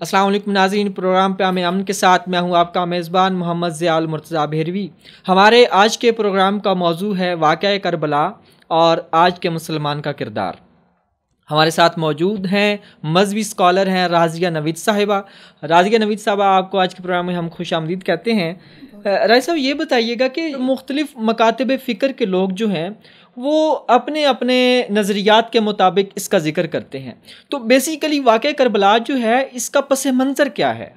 السلام علیکم ناظرین، پروگرام پیام امن کے ساتھ میں ہوں آپ کا میزبان محمد ضیاء المرتضیٰ بھیروی۔ ہمارے آج کے پروگرام کا موضوع ہے واقعہ کربلا اور آج کے مسلمان کا کردار۔ ہمارے ساتھ موجود ہیں مذہبی اسکالر ہیں راضیہ نوید صاحبہ۔ راضیہ نوید صاحبہ، آپ کو آج کے پروگرام میں ہم خوش آمدید کہتے ہیں۔ راضیہ صاحب، یہ بتائیے گا کہ مختلف مکاتب فکر کے لوگ جو ہیں وہ اپنے اپنے نظریات کے مطابق اس کا ذکر کرتے ہیں، تو بیسیکلی واقعہ کربلا جو ہے اس کا پس منظر کیا ہے؟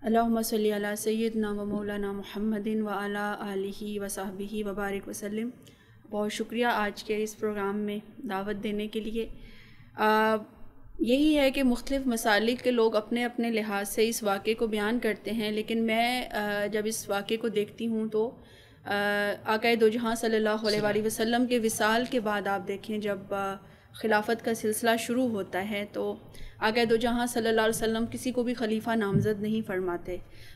اللہم صلی علی سیدنا و مولانا محمد وعلی آلہ وصحبہ وبارک وسلم۔ بہت شکریہ آج کے اس پروگرام میں دعوت دینے کے لیے۔ یہی ہے کہ مختلف مسالک کے لوگ اپنے اپنے لحاظ سے اس واقعے کو بیان کرتے ہیں، لیکن میں جب اس واقعے کو دیکھتی ہوں تو آقا دو جہاں صلی اللہ علیہ وآلہ وسلم کے وصال کے بعد آپ دیکھیں جب خلافت کا سلسلہ شروع ہوتا ہے تو آقا دو جہاں صلی اللہ علیہ وسلم کسی کو بھی خلیفہ نامزد نہیں فرماتے،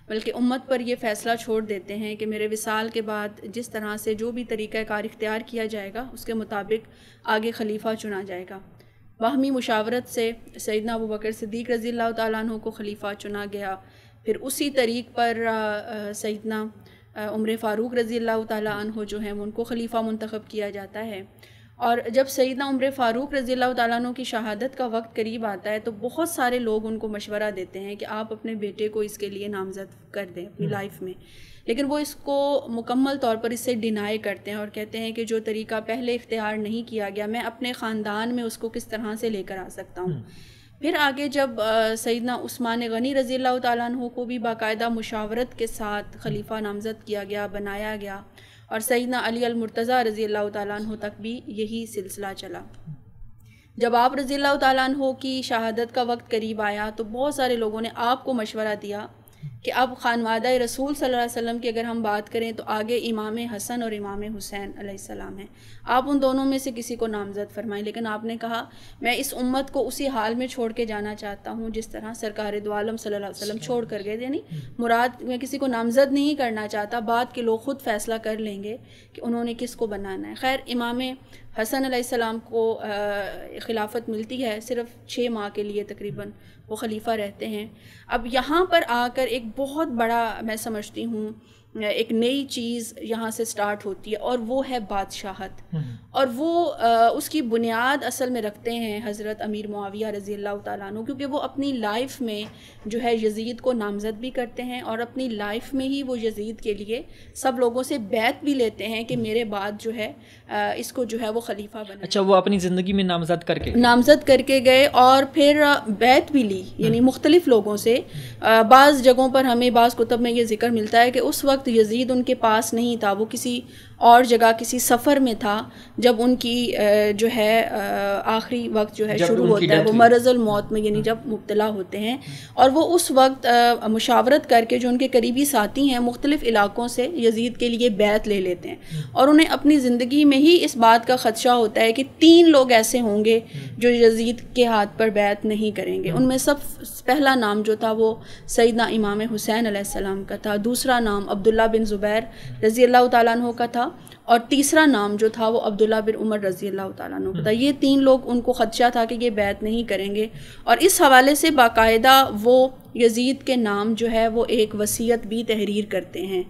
بلکہ امت پر یہ فیصلہ چھوڑ دیتے ہیں کہ میرے وصال کے بعد جس طرح سے جو بھی طریقہ کار اختیار کیا جائے گا اس کے مطابق آگے خلیفہ چنا جائے گا۔ باہمی مشاورت سے سیدنا ابوبکر صدیق رضی اللہ تعالیٰ عنہ کو خلیفہ چنا گیا، پھر اسی طریق پر سیدنا عمر فاروق رضی اللہ تعالیٰ عنہ جو ہیں ان کو خلیفہ منتخب کیا جاتا ہے۔ اور جب سیدنا عمر فاروق رضی اللہ تعالیٰ عنہ کی شہادت کا وقت قریب آتا ہے تو بہت سارے لوگ ان کو مشورہ دیتے ہیں کہ آپ اپنے بیٹے کو اس کے لیے نامزد کر دیں اپنی لائف میں، لیکن وہ اس کو مکمل طور پر اس سے ڈینائی کرتے ہیں اور کہتے ہیں کہ جو طریقہ پہلے اختیار نہیں کیا گیا میں اپنے خاندان میں اس کو کس طرح سے لے کر آ سکتا ہوں۔ پھر آگے جب سیدنا عثمان غنی رضی اللہ تعالیٰ عنہ کو بھی باقاعدہ مشاورت کے ساتھ خلیفہ نامزد کیا گیا، بنایا گیا، اور سیدنا علی المرتضیٰ رضی اللہ تعالیٰ عنہ تک بھی یہی سلسلہ چلا۔ جب آپ رضی اللہ تعالیٰ عنہ کی شہادت کا وقت قریب آیا تو بہت سارے لوگوں نے آپ کو مشورہ دیا کہ اب خانوادہ رسول صلی اللہ علیہ وسلم کی اگر ہم بات کریں تو آگے امام حسن اور امام حسین علیہ السلام ہیں، آپ ان دونوں میں سے کسی کو نامزد فرمائیں، لیکن آپ نے کہا میں اس امت کو اسی حال میں چھوڑ کے جانا چاہتا ہوں جس طرح سرکار دو عالم صلی اللہ علیہ وسلم چھوڑ کر گئے، یعنی مراد میں کسی کو نامزد نہیں کرنا چاہتا، بعد کے لوگ خود فیصلہ کر لیں گے کہ انہوں نے کس کو بنانا ہے۔ خیر، امام حسن علیہ السلام کو خلافت ملتی ہے، صرف 6 ماہ کے لیے تقریباً وہ خلیفہ رہتے ہیں۔ اب یہاں پر آ کر ایک بہت بڑا میں سمجھتی ہوں ایک نئی چیز یہاں سے سٹارٹ ہوتی ہے، اور وہ ہے بادشاہت، اور وہ اس کی بنیاد اصل میں رکھتے ہیں حضرت امیر معاویہ رضی اللہ تعالیٰ عنہ، کیونکہ وہ اپنی لائف میں جو ہے یزید کو نامزد بھی کرتے ہیں اور اپنی لائف میں ہی وہ یزید کے لیے سب لوگوں سے بیعت بھی لیتے ہیں کہ میرے بعد جو ہے اس کو جو ہے وہ خلیفہ بنا۔ اچھا، وہ اپنی زندگی میں نامزد کر کے گئے اور پھر بیعت بھی لی، یعنی مختلف لوگوں سے۔ بعض جگہوں پر ہمیں بعض کتب میں یہ ذکر ملتا ہے کہ اس وقت یزید ان کے پاس نہیں تھا، وہ کسی اور جگہ کسی سفر میں تھا جب ان کی جو ہے آخری وقت جو ہے شروع ہوتا ہے، وہ مرض الموت میں یعنی جب مبتلا ہوتے ہیں، اور وہ اس وقت مشاورت کر کے جو ان کے قریبی ساتھی ہیں مختلف علاقوں سے یزید کے لیے بیعت لے لیتے ہیں، اور انہیں اپنی زندگی میں ہی اس بات کا خدشہ ہوتا ہے کہ 3 لوگ ایسے ہوں گے جو یزید کے ہاتھ پر بیعت نہیں کریں گے۔ ان میں سب پہلا نام جو تھا وہ سیدنا امام حسین علیہ السلام کا تھا، دوسرا نام عبداللہ بن زبیر رضی اللہ تعالیٰ عنہ کا تھا، اور تیسرا نام جو تھا وہ عبداللہ بن عمر رضی اللہ تعالیٰ عنہ کا تھا۔ یہ 3 لوگ ان کو خدشہ تھا کہ یہ بیعت نہیں کریں گے، اور اس حوالے سے باقاعدہ وہ یزید کے نام جو ہے وہ ایک وصیت بھی تحریر کرتے ہیں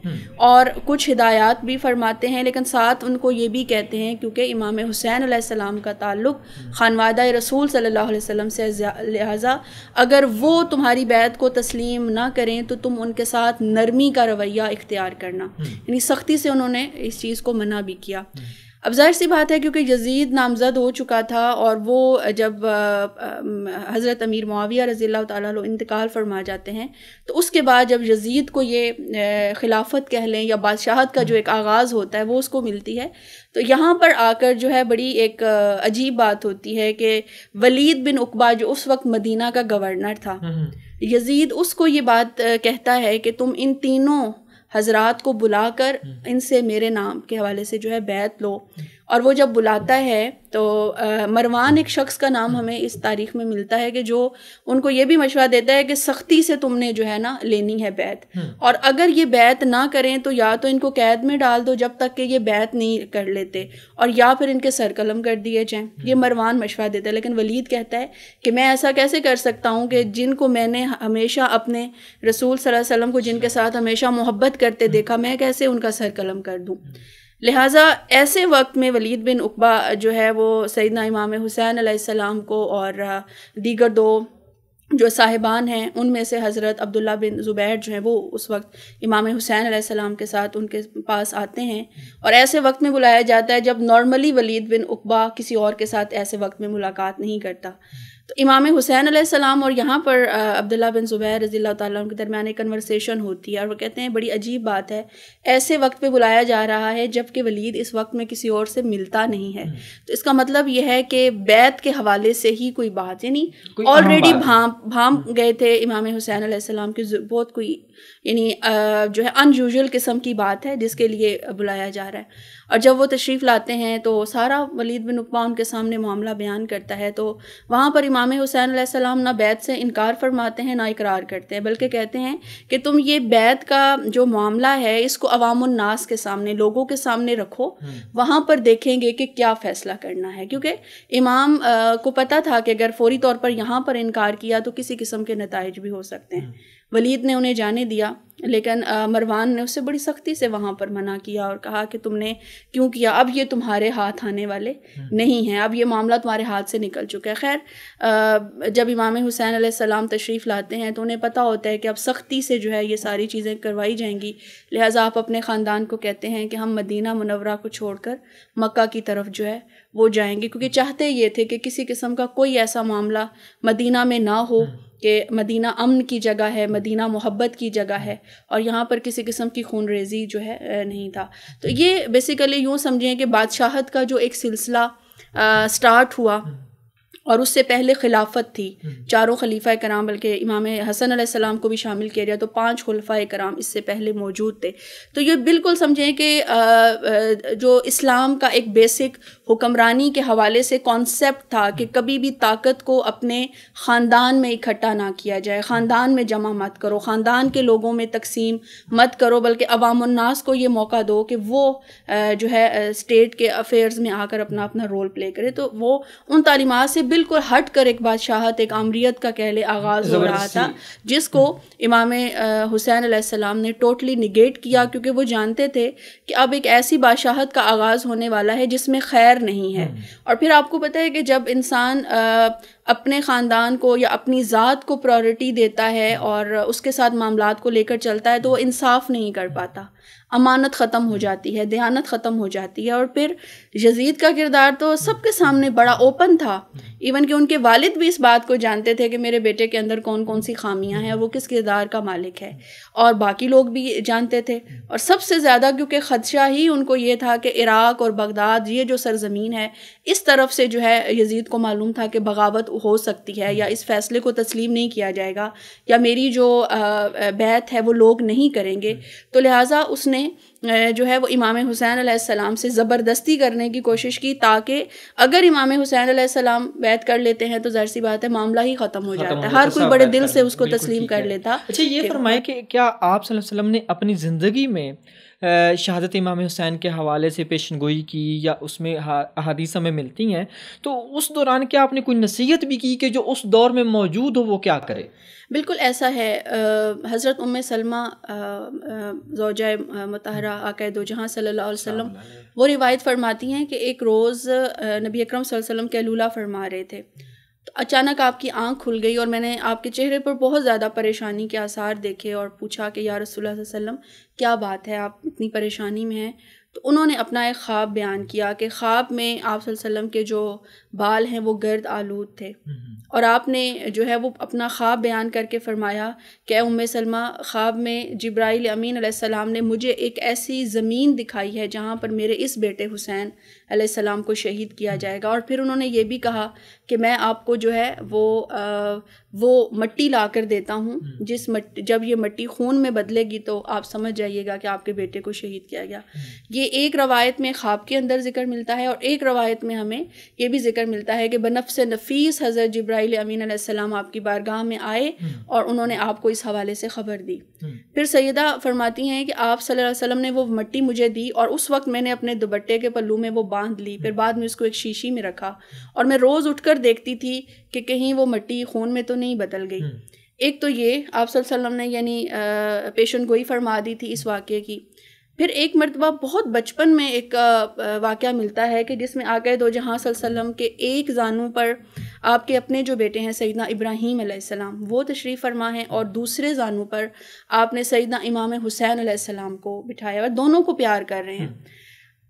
اور کچھ ہدایات بھی فرماتے ہیں، لیکن ساتھ ان کو یہ بھی کہتے ہیں کیونکہ امام حسین علیہ السلام کا تعلق خانوادہ رسول صلی اللہ علیہ وسلم سے، لہٰذا اگر وہ تمہاری بیعت کو تسلیم نہ کریں تو تم ان کے ساتھ نرمی کا رویہ اختیار کرنا، یعنی سختی سے انہوں نے اس چیز کو منع بھی کیا۔ اب ظاہر سی بات ہے کیونکہ یزید نامزد ہو چکا تھا، اور وہ جب حضرت امیر معاویہ رضی اللہ تعالیٰ عنہ انتقال فرما جاتے ہیں تو اس کے بعد جب یزید کو یہ خلافت کہہ لیں یا بادشاہت کا جو ایک آغاز ہوتا ہے وہ اس کو ملتی ہے، تو یہاں پر آ کر جو ہے بڑی ایک عجیب بات ہوتی ہے کہ ولید بن عقبہ جو اس وقت مدینہ کا گورنر تھا، یزید اس کو یہ بات کہتا ہے کہ تم ان 3 حضرات کو بلا کر ان سے میرے نام کے حوالے سے جو ہے بیعت لو، اور وہ جب بلاتا ہے تو مروان ایک شخص کا نام ہمیں اس تاریخ میں ملتا ہے کہ جو ان کو یہ بھی مشورہ دیتا ہے کہ سختی سے تم نے جو ہے نا لینی ہے بیعت، اور اگر یہ بیعت نہ کریں تو یا تو ان کو قید میں ڈال دو جب تک کہ یہ بیعت نہیں کر لیتے، اور یا پھر ان کے سر قلم کر دیے جائیں۔ یہ مروان مشورہ دیتا ہے، لیکن ولید کہتا ہے کہ میں ایسا کیسے کر سکتا ہوں کہ جن کو میں نے ہمیشہ اپنے رسول صلی اللہ علیہ وسلم کو جن کے ساتھ ہمیشہ محبت کرتے دیکھا، میں کیسے ان کا سر قلم کر دوں۔ لہٰذا ایسے وقت میں ولید بن عقبہ جو ہے وہ سیدنا امام حسین علیہ السلام کو اور دیگر دو جو صاحبان ہیں ان میں سے حضرت عبداللہ بن زبیر جو ہیں وہ اس وقت امام حسین علیہ السلام کے ساتھ ان کے پاس آتے ہیں، اور ایسے وقت میں بلایا جاتا ہے جب نارملی ولید بن عقبہ کسی اور کے ساتھ ایسے وقت میں ملاقات نہیں کرتا۔ تو امام حسین علیہ السلام اور یہاں پر عبداللہ بن زبیر رضی اللہ تعالیٰ عنہ کے درمیان ایک کنورسیشن ہوتی ہے، اور وہ کہتے ہیں بڑی عجیب بات ہے، ایسے وقت پہ بلایا جا رہا ہے جب کہ ولید اس وقت میں کسی اور سے ملتا نہیں ہے، تو اس کا مطلب یہ ہے کہ بیعت کے حوالے سے ہی کوئی بات، یعنی آلریڈی بھام گئے تھے امام حسین علیہ السلام کی، بہت کوئی یعنی جو ہے ان یوزول قسم کی بات ہے جس کے لیے بلایا جا رہا ہے۔ اور جب وہ تشریف لاتے ہیں تو سارا ولید بن عقبہ ان کے سامنے معاملہ بیان کرتا ہے، تو وہاں پر امام حسین علیہ السلام نہ بیعت سے انکار فرماتے ہیں نہ اقرار کرتے ہیں، بلکہ کہتے ہیں کہ تم یہ بیعت کا جو معاملہ ہے اس کو عوام الناس کے سامنے، لوگوں کے سامنے رکھو، وہاں پر دیکھیں گے کہ کیا فیصلہ کرنا ہے، کیونکہ امام کو پتہ تھا کہ اگر فوری طور پر یہاں پر انکار کیا تو کسی قسم کے نتائج بھی ہو سکتے ہیں۔ ولید نے انہیں جانے دیا، لیکن مروان نے اسے بڑی سختی سے وہاں پر منع کیا اور کہا کہ تم نے کیوں کیا، اب یہ تمہارے ہاتھ آنے والے نہیں ہیں، اب یہ معاملہ تمہارے ہاتھ سے نکل چکا ہے۔ خیر جب امام حسین علیہ السلام تشریف لاتے ہیں تو انہیں پتہ ہوتا ہے کہ اب سختی سے جو ہے یہ ساری چیزیں کروائی جائیں گی، لہٰذا آپ اپنے خاندان کو کہتے ہیں کہ ہم مدینہ منورہ کو چھوڑ کر مکہ کی طرف جو ہے وہ جائیں گے، کیونکہ چاہتے یہ تھے کہ کسی قسم کا کوئی ایسا معاملہ مدینہ میں نہ ہو کہ مدینہ امن کی جگہ ہے، مدینہ محبت کی جگہ ہے، اور یہاں پر کسی قسم کی خون ریزی جو ہے نہیں تھا۔ تو یہ بیسیکلی یوں سمجھیں کہ بادشاہت کا جو ایک سلسلہ سٹارٹ ہوا، اور اس سے پہلے خلافت تھی، چاروں خلیفہ کرام، بلکہ امام حسن علیہ السلام کو بھی شامل کیا جائے تو 5 خلفاء کرام اس سے پہلے موجود تھے۔ تو یہ بالکل سمجھیں کہ جو اسلام کا ایک بیسک حکمرانی کے حوالے سے کانسیپٹ تھا کہ کبھی بھی طاقت کو اپنے خاندان میں اکٹھا نہ کیا جائے، خاندان میں جمع مت کرو، خاندان کے لوگوں میں تقسیم مت کرو، بلکہ عوام الناس کو یہ موقع دو کہ وہ جو ہے اسٹیٹ کے افیئرز میں آ کر اپنا اپنا رول پلے کرے۔ تو وہ ان تعلیمات سے بالکل ہٹ کر ایک بادشاہت، ایک آمریت کا کہہ لے آغاز ہو رہا تھا، جس کو امام حسین علیہ السلام نے ٹوٹلی نگیٹ کیا، کیونکہ وہ جانتے تھے کہ اب ایک ایسی بادشاہت کا آغاز ہونے والا ہے جس میں خیر نہیں ہے۔ اور پھر آپ کو پتہ ہے کہ جب انسان اپنے خاندان کو یا اپنی ذات کو پرائورٹی دیتا ہے اور اس کے ساتھ معاملات کو لے کر چلتا ہے تو وہ انصاف نہیں کر پاتا، امانت ختم ہو جاتی ہے، دیانت ختم ہو جاتی ہے۔ اور پھر یزید کا کردار تو سب کے سامنے بڑا اوپن تھا، ایون کہ ان کے والد بھی اس بات کو جانتے تھے کہ میرے بیٹے کے اندر کون کون سی خامیاں ہیں، وہ کس کردار کا مالک ہے، اور باقی لوگ بھی جانتے تھے۔ اور سب سے زیادہ کیونکہ خدشہ ہی ان کو یہ تھا کہ عراق اور بغداد یہ جو سرزمین ہے اس طرف سے جو ہے یزید کو معلوم تھا کہ بغاوت ہو سکتی ہے، یا اس فیصلے کو تسلیم نہیں کیا جائے گا، یا میری جو بیعت ہے وہ لوگ نہیں کریں گے۔ تو لہٰذا اس نے جو ہے وہ امام حسین علیہ السلام سے زبردستی کرنے کی کوشش کی، تاکہ اگر امام حسین علیہ السلام بیعت کر لیتے ہیں تو ظاہر سی بات ہے معاملہ ہی ختم ہو جاتا ہے، ہر کوئی بڑے دل سے اس کو تسلیم کر لیتا۔ اچھا یہ فرمائیں کہ کیا آپ صلی اللہ علیہ وسلم نے اپنی زندگی میں شہادت امام حسین کے حوالے سے پیشن گوئی کی، یا اس میں احادیث میں ملتی ہیں، تو اس دوران کیا آپ نے کوئی نصیحت بھی کی کہ جو اس دور میں موجود ہو وہ کیا کرے؟ بالکل ایسا ہے۔ حضرت ام سلمہ زوجہ مطہرہ آقا دو جہاں صلی اللہ علیہ وسلم وہ روایت فرماتی ہیں کہ ایک روز نبی اکرم صلی اللہ علیہ وسلم قیلولہ فرما رہے تھے، تو اچانک آپ کی آنکھ کھل گئی اور میں نے آپ کے چہرے پر بہت زیادہ پریشانی کے آثار دیکھے، اور پوچھا کہ یا رسول اللہ صلی اللہ علیہ وسلم کیا بات ہے، آپ اتنی پریشانی میں ہیں؟ تو انہوں نے اپنا ایک خواب بیان کیا کہ خواب میں آپ صلی اللہ علیہ وسلم کے جو بال ہیں وہ گرد آلود تھے، اور آپ نے جو ہے وہ اپنا خواب بیان کر کے فرمایا کہ اے ام سلمہ، خواب میں جبرائیل امین علیہ السلام نے مجھے ایک ایسی زمین دکھائی ہے جہاں پر میرے اس بیٹے حسین علیہ السلام کو شہید کیا جائے گا۔ اور پھر انہوں نے یہ بھی کہا کہ میں آپ کو جو ہے وہ مٹی لا کر دیتا ہوں، جب یہ مٹی خون میں بدلے گی تو آپ سمجھ جائیے گا کہ آپ کے بیٹے کو شہید کیا گیا۔ یہ ایک روایت میں خواب کے اندر ذکر ملتا ہے، اور ایک روایت میں ہمیں یہ بھی ذکر ملتا ہے کہ بنفس نفیس حضرت جبرائیل امین علیہ السلام آپ کی بارگاہ میں آئے اور انہوں نے آپ کو اس حوالے سے خبر دی۔ پھر سیدہ فرماتی ہیں کہ آپ صلی اللہ علیہ وسلم نے وہ مٹی مجھے دی، اور اس وقت میں نے اپنے دوپٹے کے پلو میں وہ باندھ لی، پھر بعد میں اس کو ایک شیشی میں رکھا، اور میں روز اٹھ کر دیکھتی تھی کہ کہیں وہ مٹی خون میں تو نہیں بدل گئی۔ ایک تو یہ آپ صلی اللہ علیہ وسلم نے یعنی پیشن گوئی فرما دی تھی اس واقعے کی۔ پھر ایک مرتبہ بہت بچپن میں ایک واقعہ ملتا ہے کہ جس میں آقا دو جہاں صلی اللہ علیہ وسلم کے ایک زانو پر آپ کے اپنے جو بیٹے ہیں سیدنا ابراہیم علیہ السلام وہ تشریف فرما ہیں، اور doسرے زانو پر آپ نے سیدنا امام حسین علیہ السلام کو بٹھایا، اور دونوں کو پیار کر رہے ہیں۔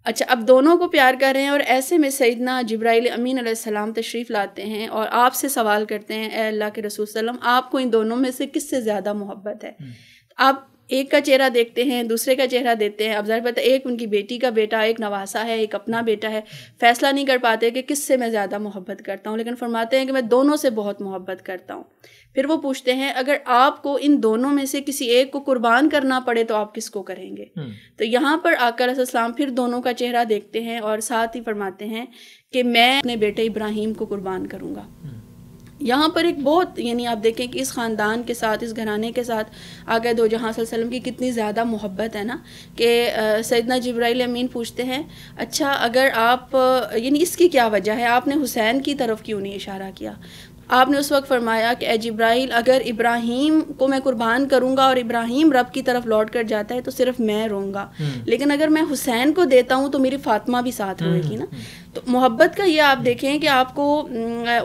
اچھا، اب دونوں کو پیار کر رہے ہیں، اور ایسے میں سیدنا جبرائیل امین علیہ السلام تشریف لاتے ہیں اور آپ سے سوال کرتے ہیں، اے اللہ کے رسول صلی اللہ علیہ وسلم، آپ کو ان دونوں میں سے کس سے زیادہ محبت ہے؟ آپ ایک کا چہرہ دیکھتے ہیں، دوسرے کا چہرہ دیکھتے ہیں، اب ظاہر بات ہے ایک ان کی بیٹی کا بیٹا، ایک نواسا ہے، ایک اپنا بیٹا ہے، فیصلہ نہیں کر پاتے کہ کس سے میں زیادہ محبت کرتا ہوں، لیکن فرماتے ہیں کہ میں دونوں سے بہت محبت کرتا ہوں۔ پھر وہ پوچھتے ہیں اگر آپ کو ان دونوں میں سے کسی ایک کو قربان کرنا پڑے تو آپ کس کو کریں گے؟ تو یہاں پر آقا علیہ السلام پھر دونوں کا چہرہ دیکھتے ہیں اور ساتھ ہی فرماتے ہیں کہ میں اپنے بیٹے ابراہیم کو قربان کروں گا۔ یہاں پر ایک بہت یعنی آپ دیکھیں کہ اس خاندان کے ساتھ، اس گھرانے کے ساتھ آقا دو جہاں صلی اللہ علیہ وسلم کی کتنی زیادہ محبت ہے نا، کہ سیدنا جبرائیل امین پوچھتے ہیں اچھا اگر آپ یعنی اس کی کیا وجہ ہے، آپ نے حسین کی طرف کیوں نہیں اشارہ کیا؟ آپ نے اس وقت فرمایا کہ اے جبرائیل، اگر ابراہیم کو میں قربان کروں گا اور ابراہیم رب کی طرف لوٹ کر جاتا ہے تو صرف میں روں گا، لیکن اگر میں حسین کو دیتا ہوں تو میری فاطمہ بھی ساتھ روئے گی نا۔ تو محبت کا یہ آپ دیکھیں کہ آپ کو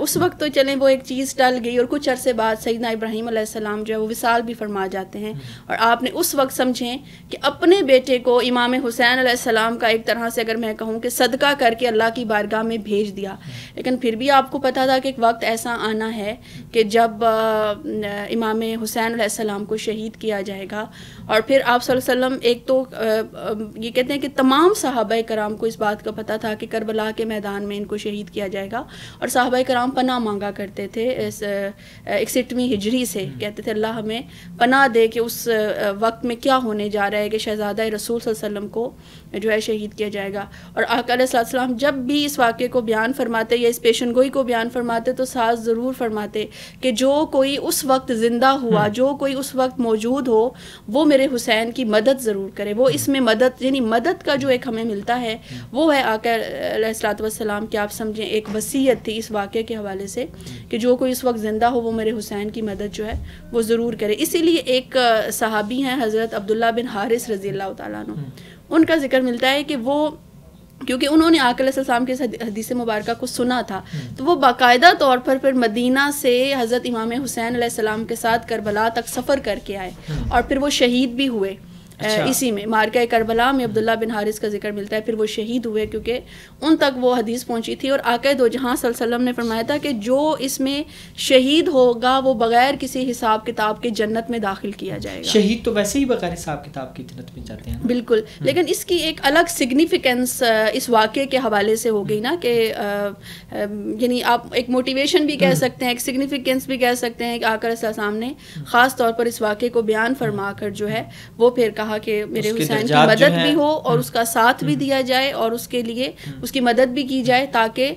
اس وقت تو چلیں وہ ایک چیز ٹل گئی، اور کچھ عرصے بعد سیدنا ابراہیم علیہ السلام جو ہے وہ وصال بھی فرما جاتے ہیں، اور آپ نے اس وقت سمجھیں کہ اپنے بیٹے کو امام حسین علیہ السلام کا ایک طرح سے اگر میں کہوں کہ صدقہ کر کے اللہ کی بارگاہ میں بھیج دیا، لیکن پھر بھی آپ کو پتہ تھا کہ ایک وقت ایسا آنا ہے کہ جب امام حسین علیہ السلام کو شہید کیا جائے گا۔ اور پھر آپ صلی اللہ علیہ وسلم ایک تو یہ کہتے ہیں کہ تمام صحابہ کرام کو اس بات کا پتہ تھا کہ کربلا کے میدان میں ان کو شہید کیا جائے گا، اور صحابہ کرام پناہ مانگا کرتے تھے 61ویں ہجری سے، کہتے تھے اللہ ہمیں پناہ دے کہ اس وقت میں کیا ہونے جا رہا ہے کہ شہزادہ رسول صلی اللہ علیہ وسلم کو جو ہے شہید کیا جائے گا۔ اور آقا علیہ السلام جب بھی اس واقعے کو بیان فرماتے یا اس پیشن گوئی کو بیان فرماتے تو ساتھ ضرور فرماتے کہ جو کوئی اس وقت زندہ ہوا، جو کوئی اس وقت موجود ہو، وہ میرے حسین کی مدد ضرور کرے۔ وہ اس میں مدد یعنی مدد کا جو ایک ہمیں ملتا ہے وہ ہے آقا علیہ السلام کی آپ سمجھیں ایک وصیت تھی اس واقعے کے حوالے سے کہ جو کوئی اس وقت زندہ ہو وہ میرے حسین کی مدد جو ہے وہ ضرور کرے۔ اسی لیے ایک صحابی ہیں حضرت عبداللہ بن حارث رضی اللہ تعالیٰ عنہ، ان کا ذکر ملتا ہے کہ وہ کیونکہ انہوں نے آقا علیہ السلام کے حدیث مبارکہ کو سنا تھا تو وہ باقاعدہ طور پر پھر مدینہ سے حضرت امام حسین علیہ السلام کے ساتھ کربلا تک سفر کر کے آئے، اور پھر وہ شہید بھی ہوئے اسی میں مارکہ کربلا میں عبداللہ بن حارث کا ذکر ملتا ہے۔ پھر وہ شہید ہوئے کیونکہ ان تک وہ حدیث پہنچی تھی، اور آقا دو جہاں صلی اللہ علیہ وسلم نے فرمایا تھا کہ جو اس میں شہید ہوگا وہ بغیر کسی حساب کتاب کے جنت میں داخل کیا جائے گا۔ شہید تو ویسے ہی بغیر حساب کتاب کی جنت میں جاتے ہیں، بالکل، لیکن اس کی ایک الگ سگنیفیکنس اس واقعے کے حوالے سے ہو گئی نا کہ یعنی آپ ایک موٹیویشن بھی کہہ سکتے ہیں، ایک سگنیفیکنس بھی کہہ سکتے ہیں کہ آقا علیہ السلام نے خاص طور پر اس واقعے کو بیان فرما کر جو ہے وہ پھر کہا کہ میرے حسین کی مدد بھی ہو اور اس کا ساتھ بھی دیا جائے اور اس کے لیے اس کی مدد بھی کی جائے، تاکہ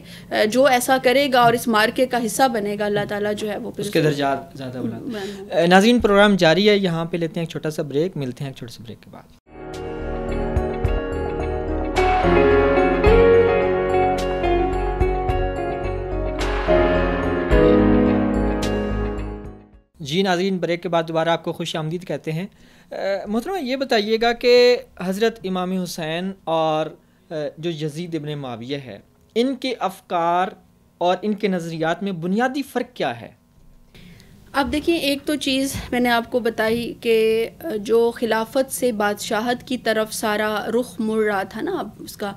جو ایسا کرے گا اور اس مارکے کا حصہ بنے گا اللہ تعالیٰ جو ہے وہ اس کے درجات زیادہ بلند۔ ناظرین پروگرام جاری ہے، یہاں پہ لیتے ہیں ایک چھوٹا سا بریک، ملتے ہیں ایک چھوٹے سے بریک کے بعد۔ جی ناظرین، بریک کے بعد دوبارہ آپ کو خوش آمدید کہتے ہیں۔ محترمہ یہ بتائیے گا کہ حضرت امام حسین اور جو یزید ابن معاویہ ہے، ان کے افکار اور ان کے نظریات میں بنیادی فرق کیا ہے؟ اب دیکھیں، ایک تو چیز میں نے آپ کو بتائی کہ جو خلافت سے بادشاہت کی طرف سارا رخ مڑ رہا تھا نا اب اس کا،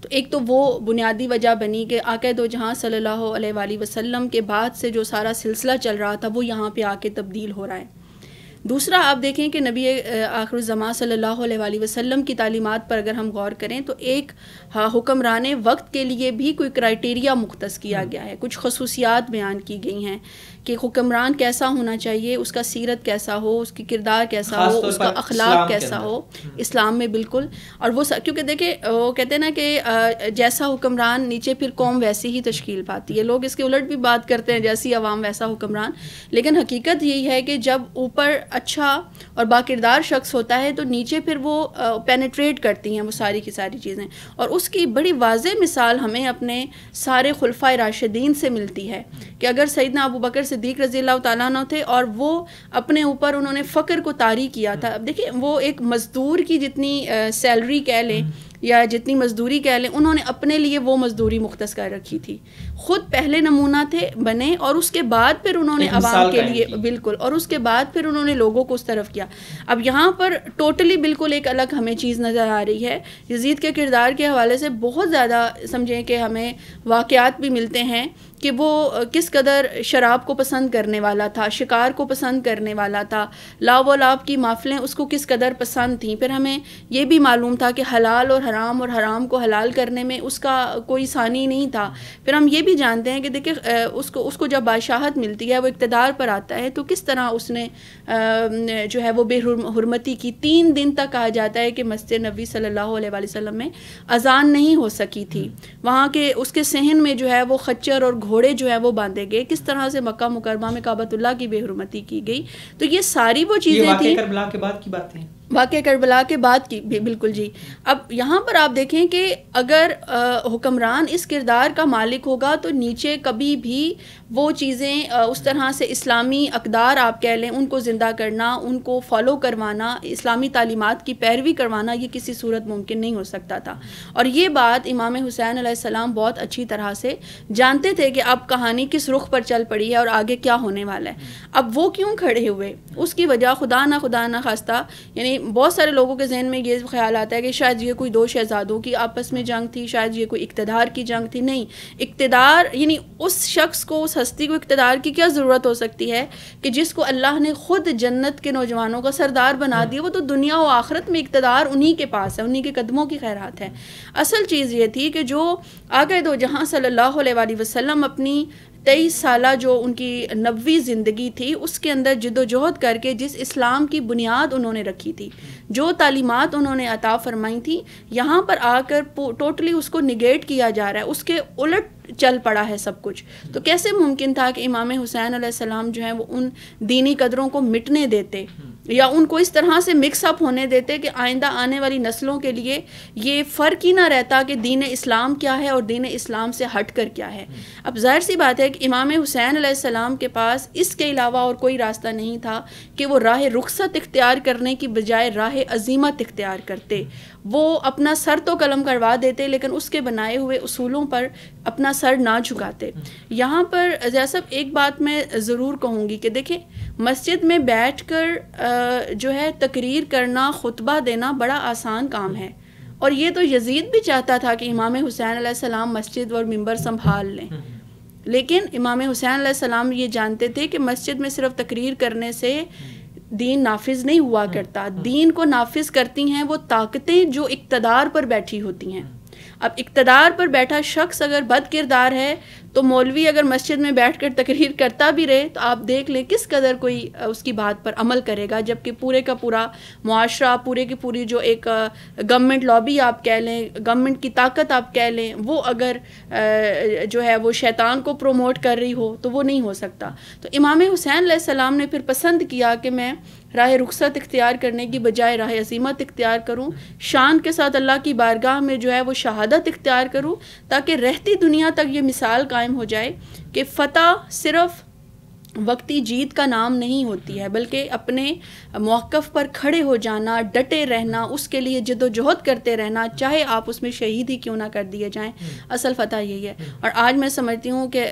تو ایک تو وہ بنیادی وجہ بنی کہ آقا دو جہاں صلی اللہ علیہ وآلہ وسلم کے بعد سے جو سارا سلسلہ چل رہا تھا وہ یہاں پہ آ کے تبدیل ہو رہا ہے۔ دوسرا آپ دیکھیں کہ نبی آخر الزمان صلی اللہ علیہ وآلہ وسلم کی تعلیمات پر اگر ہم غور کریں تو ایک حکمران وقت کے لیے بھی کوئی کرائٹیریا مختص کیا گیا ہے، کچھ خصوصیات بیان کی گئی ہیں کہ حکمران کیسا ہونا چاہیے، اس کا سیرت کیسا ہو، اس کی کردار کیسا ہو، اس کا اخلاق کیسا ہو اسلام میں، بالکل. اور وہ کیونکہ دیکھیں وہ کہتے ہیں نا کہ جیسا حکمران نیچے پھر قوم ویسی ہی تشکیل پاتی ہے. لوگ اس کے الٹ بھی بات کرتے ہیں، جیسی عوام ویسا حکمران، لیکن حقیقت یہی ہے کہ جب اوپر اچھا اور باکردار شخص ہوتا ہے تو نیچے پھر وہ پینیٹریٹ کرتی ہیں وہ ساری کی ساری چیزیں. اور اس کی بڑی واضح مثال ہمیں اپنے سارے خلفائے راشدین سے ملتی ہے کہ اگر سیدنا ابو بکر صدیق رضی اللہ تعالیٰ عنہ تھے اور وہ اپنے اوپر انہوں نے فقر کو طاری کیا تھا. اب دیکھیں وہ ایک مزدور کی جتنی سیلری کہہ لیں یا جتنی مزدوری کہہ لیں، انہوں نے اپنے لیے وہ مزدوری مختص کر رکھی تھی. خود پہلے نمونہ تھے بنے اور اس کے بعد پھر انہوں نے عوام کے لیے، بالکل، اور اس کے بعد پھر انہوں نے لوگوں کو اس طرف کیا. اب یہاں پر ٹوٹلی بالکل ایک الگ ہمیں چیز نظر آ رہی ہے. یزید کے کردار کے حوالے سے بہت زیادہ سمجھیں کہ ہمیں واقعات بھی ملتے ہیں کہ وہ کس قدر شراب کو پسند کرنے والا تھا، شکار کو پسند کرنے والا تھا، لاو و لاب کی محفلیں اس کو کس قدر پسند تھیں. پھر ہمیں یہ بھی معلوم تھا کہ حلال اور حرام کو حلال کرنے میں اس کا کوئی ثانی نہیں تھا. پھر ہم یہ بھی جانتے ہیں کہ دیکھیں اس کو جب بادشاہت ملتی ہے، وہ اقتدار پر آتا ہے، تو کس طرح اس نے جو ہے وہ بے حرمتی کی. 3 دن تک کہا جاتا ہے کہ مسجد نبوی صلی اللہ علیہ وآلہ وسلم میں اذان نہیں ہو سکی تھی. وہاں کے اس کے صحن میں جو ہے وہ خچر اور گھوڑے جو ہے وہ باندھے گئے. کس طرح سے مکہ مکرمہ میں کعبۃ اللہ کی بے حرمتی کی گئی. تو یہ ساری وہ چیزیں تھیں. کربلا کے بعد کی باتیں، واقعہ کربلا کے بعد کی، بالکل جی. اب یہاں پر آپ دیکھیں کہ اگر حکمران اس کردار کا مالک ہوگا تو نیچے کبھی بھی وہ چیزیں اس طرح سے اسلامی اقدار آپ کہہ لیں ان کو زندہ کرنا، ان کو فالو کروانا، اسلامی تعلیمات کی پیروی کروانا، یہ کسی صورت ممکن نہیں ہو سکتا تھا. اور یہ بات امام حسین علیہ السلام بہت اچھی طرح سے جانتے تھے کہ اب کہانی کس رخ پر چل پڑی ہے اور آگے کیا ہونے والا ہے. اب وہ کیوں کھڑے ہوئے، اس کی وجہ خدا نہ خواستہ، یعنی بہت سارے لوگوں کے ذہن میں یہ خیال آتا ہے کہ شاید یہ کوئی 2 شہزادوں کی آپس میں جنگ تھی، شاید یہ کوئی اقتدار کی جنگ تھی. نہیں، اقتدار یعنی اس شخص کو، اس ہستی کو اقتدار کی کیا ضرورت ہو سکتی ہے کہ جس کو اللہ نے خود جنت کے نوجوانوں کا سردار بنا دیا. وہ تو دنیا و آخرت میں اقتدار انہی کے پاس ہے، انہی کے قدموں کی خیرات ہے. اصل چیز یہ تھی کہ جو آقا دو جہاں صلی اللہ علیہ وآلہ وسلم اپنی 23 سالہ جو ان کی نبوی زندگی تھی اس کے اندر جد و جہد کر کے جس اسلام کی بنیاد انہوں نے رکھی تھی، جو تعلیمات انہوں نے عطا فرمائی تھی، یہاں پر آ کر ٹوٹلی اس کو نگیٹ کیا جا رہا ہے، اس کے الٹ چل پڑا ہے سب کچھ. تو کیسے ممکن تھا کہ امام حسین علیہ السلام جو ہیں وہ ان دینی قدروں کو مٹنے دیتے یا ان کو اس طرح سے مکس اپ ہونے دیتے کہ آئندہ آنے والی نسلوں کے لیے یہ فرق ہی نہ رہتا کہ دین اسلام کیا ہے اور دین اسلام سے ہٹ کر کیا ہے. اب ظاہر سی بات ہے کہ امام حسین علیہ السلام کے پاس اس کے علاوہ اور کوئی راستہ نہیں تھا کہ وہ راہ رخصت اختیار کرنے کی بجائے راہ عزیمت اختیار کرتے. وہ اپنا سر تو قلم کروا دیتے لیکن اس کے بنائے ہوئے اصولوں پر اپنا سر نہ جھکاتے. یہاں پر جیسا ایک بات میں ضرور کہوں گی کہ دیکھیں مسجد میں بیٹھ کر جو ہے تقریر کرنا، خطبہ دینا بڑا آسان کام ہے، اور یہ تو یزید بھی چاہتا تھا کہ امام حسین علیہ السلام مسجد اور ممبر سنبھال لیں. لیکن امام حسین علیہ السلام یہ جانتے تھے کہ مسجد میں صرف تقریر کرنے سے دین نافذ نہیں ہوا کرتا. دین کو نافذ کرتی ہیں وہ طاقتیں جو اقتدار پر بیٹھی ہوتی ہیں. اب اقتدار پر بیٹھا شخص اگر بد کردار ہے تو مولوی اگر مسجد میں بیٹھ کر تقریر کرتا بھی رہے تو آپ دیکھ لیں کس قدر کوئی اس کی بات پر عمل کرے گا، جبکہ پورے کا پورا معاشرہ، پورے کی پوری جو ایک گورنمنٹ لابی آپ کہہ لیں، گورنمنٹ کی طاقت آپ کہہ لیں، وہ اگر جو ہے وہ شیطان کو پروموٹ کر رہی ہو تو وہ نہیں ہو سکتا. تو امام حسین علیہ السلام نے پھر پسند کیا کہ میں راہ رخصت اختیار کرنے کی بجائے راہ عزیمت اختیار کروں، شان کے ساتھ اللہ کی بارگاہ میں جو ہے وہ شہادت اختیار کروں، تاکہ رہتی دنیا تک یہ مثال قائم ہو جائے کہ فتح صرف وقتی جیت کا نام نہیں ہوتی ہے، بلکہ اپنے موقف پر کھڑے ہو جانا، ڈٹے رہنا، اس کے لیے جد و جہد کرتے رہنا، چاہے آپ اس میں شہید ہی کیوں نہ کر دیے جائیں. اصل فتح یہی ہے. اور آج میں سمجھتی ہوں کہ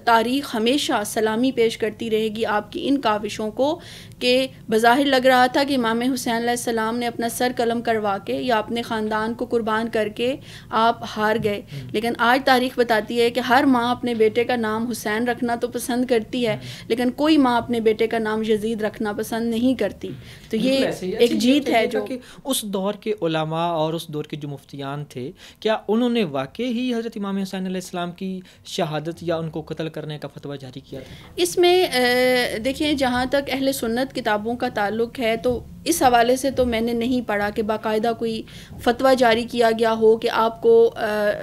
تاریخ ہمیشہ سلامی پیش کرتی رہے گی آپ کی ان کاوشوں کو کہ بظاہر لگ رہا تھا کہ امام حسین علیہ السلام نے اپنا سر قلم کروا کے یا اپنے خاندان کو قربان کر کے آپ ہار گئے، لیکن آج تاریخ بتاتی ہے کہ ہر ماں اپنے بیٹے کا نام حسین رکھنا تو پسند کرتی ہے، لیکن کوئی ماں اپنے بیٹے کا نام یزید رکھنا پسند نہیں کرتی. تو یہ ایک جیت ہے جو کہ اس دور کے علماء اور اس دور کے جو مفتیان تھے, کیا انہوں نے واقعی ہی حضرت امام حسین علیہ السلام کی شہادت یا ان کو قتل کرنے کا فتویٰ جاری کیا تھا؟ اس میں دیکھیں جہاں تک اہل سنت کتابوں کا تعلق ہے تو اس حوالے سے تو میں نے نہیں پڑھا کہ باقاعدہ کوئی فتویٰ جاری کیا گیا ہو کہ آپ کو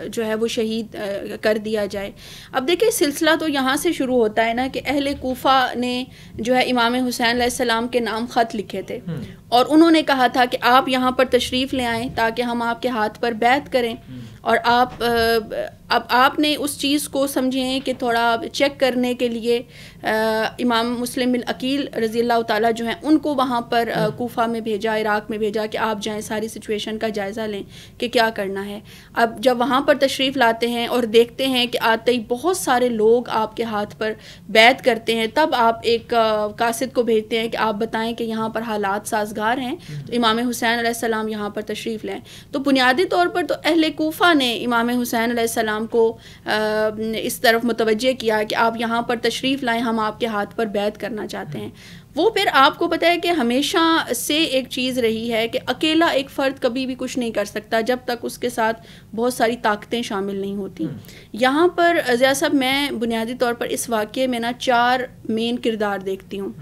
جو ہے وہ شہید کر دیا جائے. اب دیکھیں سلسلہ تو یہاں سے شروع ہوتا ہے نا کہ اہل کوفہ نے جو ہے امام حسین علیہ السلام کے نام خط لکھے تھے اور انہوں نے کہا تھا کہ آپ یہاں پر تشریف لے آئیں تاکہ ہم آپ کے ہاتھ پر بیعت کریں. اور آپ نے اس چیز کو سمجھیں کہ تھوڑا چیک کرنے کے لیے امام مسلم بن عقیل رضی اللہ تعالیٰ جو ہیں ان کو وہاں پر کوفہ میں بھیجا, عراق میں بھیجا کہ آپ جائیں ساری سچویشن کا جائزہ لیں کہ کیا کرنا ہے. اب جب وہاں پر تشریف لاتے ہیں اور دیکھتے ہیں کہ آتے ہی بہت سارے لوگ آپ کے ہاتھ پر بیعت کرتے ہیں, تب آپ ایک قاصد کو بھیجتے ہیں کہ آپ بتائیں کہ یہاں پر حالات سازگار ہیں تو امام حسین علیہ السلام یہاں پر تشریف لیں. تو بنیادی طور پر تو اہل کوفہ نے امام حسین علیہ السلام کو اس طرف متوجہ کیا کہ آپ یہاں پر تشریف لائیں, ہم آپ کے ہاتھ پر بیعت کرنا چاہتے ہیں. وہ پھر آپ کو پتہ ہے کہ ہمیشہ سے ایک چیز رہی ہے کہ اکیلا ایک فرد کبھی بھی کچھ نہیں کر سکتا جب تک اس کے ساتھ بہت ساری طاقتیں شامل نہیں ہوتی. یہاں پر ضیاء صاحب میں بنیادی طور پر اس واقعے میں نا 4 مین کردار دیکھتی ہوں.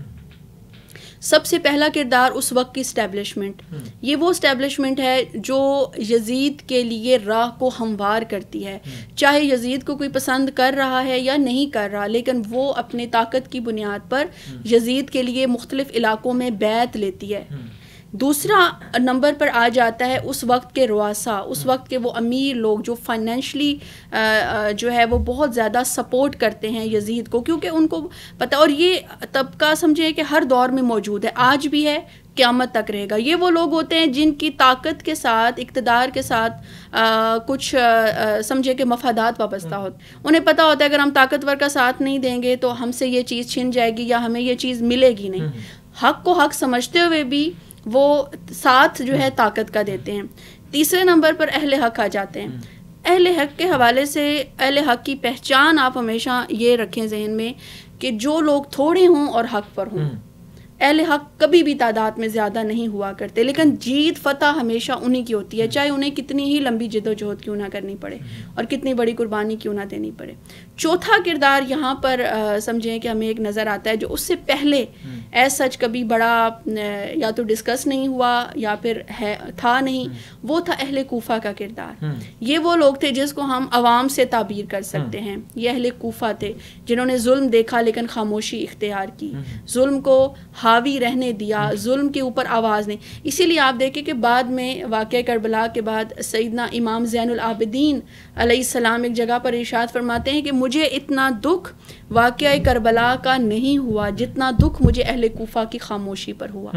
سب سے پہلا کردار اس وقت کی اسٹیبلشمنٹ. یہ وہ اسٹیبلشمنٹ ہے جو یزید کے لیے راہ کو ہموار کرتی ہے, چاہے یزید کو کوئی پسند کر رہا ہے یا نہیں کر رہا, لیکن وہ اپنی طاقت کی بنیاد پر یزید کے لیے مختلف علاقوں میں بیعت لیتی ہے. دوسرا نمبر پر آ جاتا ہے اس وقت کے رؤسا, اس وقت کے وہ امیر لوگ جو فائنینشلی جو ہے وہ بہت زیادہ سپورٹ کرتے ہیں یزید کو, کیونکہ ان کو پتہ, اور یہ طبقہ سمجھے کہ ہر دور میں موجود ہے, آج بھی ہے, قیامت تک رہے گا. یہ وہ لوگ ہوتے ہیں جن کی طاقت کے ساتھ, اقتدار کے ساتھ کچھ سمجھے کہ مفادات وابستہ ہوتے. انہیں پتہ ہوتا ہے اگر ہم طاقتور کا ساتھ نہیں دیں گے تو ہم سے یہ چیز چھن جائے گی یا ہمیں یہ چیز ملے گی نہیں. حق کو حق سمجھتے ہوئے بھی وہ ساتھ جو ہے طاقت کا دیتے ہیں. تیسرے نمبر پر اہل حق آ جاتے ہیں. اہل حق کے حوالے سے اہل حق کی پہچان آپ ہمیشہ یہ رکھیں ذہن میں کہ جو لوگ تھوڑے ہوں اور حق پر ہوں. اہل حق کبھی بھی تعداد میں زیادہ نہیں ہوا کرتے, لیکن جیت فتح ہمیشہ انہی کی ہوتی ہے, چاہے انہیں کتنی ہی لمبی جد و جہد کیوں نہ کرنی پڑے اور کتنی بڑی قربانی کیوں نہ دینی پڑے. چوتھا کردار یہاں پر سمجھیں کہ ہمیں ایک نظر آتا ہے جو اس سے پہلے ایز سچ کبھی بڑا یا تو ڈسکس نہیں ہوا یا پھر تھا نہیں, وہ تھا اہل کوفہ کا کردار. یہ وہ لوگ تھے جس کو ہم عوام سے تعبیر کر سکتے ہیں. یہ اہل کوفہ تھے جنہوں نے ظلم دیکھا لیکن خاموشی اختیار کی, ظلم کو حاوی رہنے دیا, ظلم کے اوپر آواز نہیں. اسی لیے آپ دیکھیں کہ بعد میں واقعہ کربلا کے بعد سیدنا امام زین العابدین علیہ السلام ایک جگہ پر ارشاد فرماتے ہیں کہ مجھے اتنا دکھ واقعہ کربلا کا نہیں ہوا جتنا دکھ مجھے اہل کوفہ کی خاموشی پر ہوا.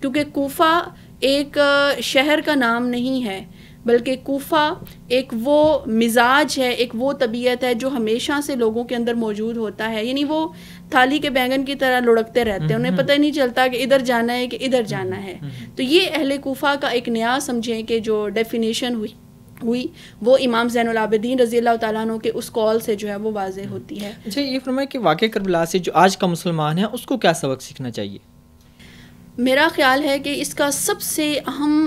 کیونکہ کوفہ ایک شہر کا نام نہیں ہے بلکہ کوفہ ایک وہ مزاج ہے, ایک وہ طبیعت ہے جو ہمیشہ سے لوگوں کے اندر موجود ہوتا ہے. یعنی وہ تھالی کے بینگن کی طرح لڑکتے رہتے ہیں, انہیں پتہ ہی نہیں چلتا کہ ادھر جانا ہے کہ ادھر جانا ہے. تو یہ اہل کوفہ کا ایک نیا سمجھیں کہ جو ڈیفینیشن ہوئی وہ امام زین العابدین رضی اللہ تعالیٰ عنہ کے اس قول سے جو ہے وہ واضح ہوتی ہے. اچھا یہ فرمائے کہ واقعہ کربلا سے جو آج کا مسلمان ہے اس کو کیا سبق سیکھنا چاہیے؟ میرا خیال ہے کہ اس کا سب سے اہم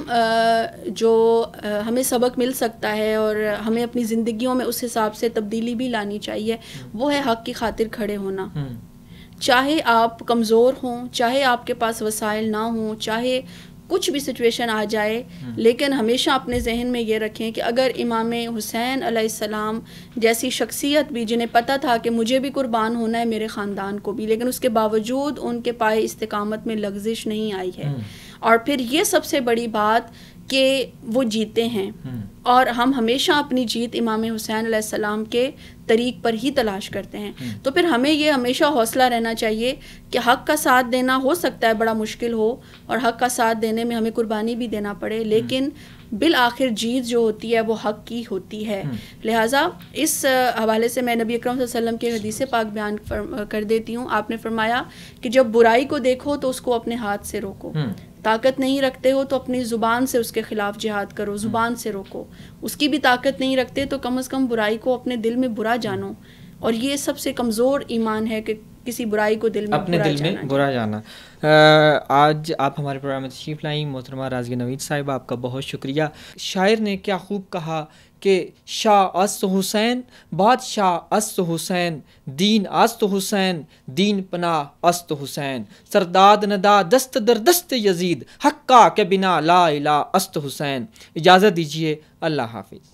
جو ہمیں سبق مل سکتا ہے اور ہمیں اپنی زندگیوں میں اس حساب سے تبدیلی بھی لانی چاہیے, وہ ہے حق کی خاطر کھڑے ہونا. چاہے آپ کمزور ہوں, چاہے آپ کے پاس وسائل نہ ہوں, چاہے کچھ بھی سچویشن آ جائے, لیکن ہمیشہ اپنے ذہن میں یہ رکھیں کہ اگر امام حسین علیہ السلام جیسی شخصیت بھی جنہیں پتہ تھا کہ مجھے بھی قربان ہونا ہے میرے خاندان کو بھی, لیکن اس کے باوجود ان کے پائے استقامت میں لغزش نہیں آئی ہے. اور پھر یہ سب سے بڑی بات کہ وہ جیتے ہیں, اور ہم ہمیشہ اپنی جیت امام حسین علیہ السلام کے طریق پر ہی تلاش کرتے ہیں. تو پھر ہمیں یہ ہمیشہ حوصلہ رہنا چاہیے کہ حق کا ساتھ دینا ہو سکتا ہے بڑا مشکل ہو, اور حق کا ساتھ دینے میں ہمیں قربانی بھی دینا پڑے, لیکن بالآخر جیت جو ہوتی ہے وہ حق کی ہوتی ہے. لہٰذا اس حوالے سے میں نبی اکرم صلی اللہ علیہ وسلم کے حدیث پاک بیان کر دیتی ہوں. آپ نے فرمایا کہ جب برائی کو دیکھو تو اس کو اپنے ہاتھ سے روکو, طاقت نہیں رکھتے ہو تو اپنی زبان سے اس کے خلاف جہاد کرو, زبان سے روکو. اس کی بھی طاقت نہیں رکھتے تو کم از کم برائی کو اپنے دل میں برا جانو. اور یہ سب سے کمزور ایمان ہے کہ کسی برائی کو دل میں اپنے دل میں برا جانا. آج آپ ہمارے پروگرام میں تشریف لائیں محترمہ رازیہ نوید صاحبہ، آپ کا بہت شکریہ. شاعر نے کیا خوب کہا کہ شاہ است حسین بادشاہ است حسین، دین است حسین دین پناہ است حسین، سرداد ندا دست در دست یزید، حقا کے بنا لا الہ است حسین. اجازت دیجیے، اللہ حافظ.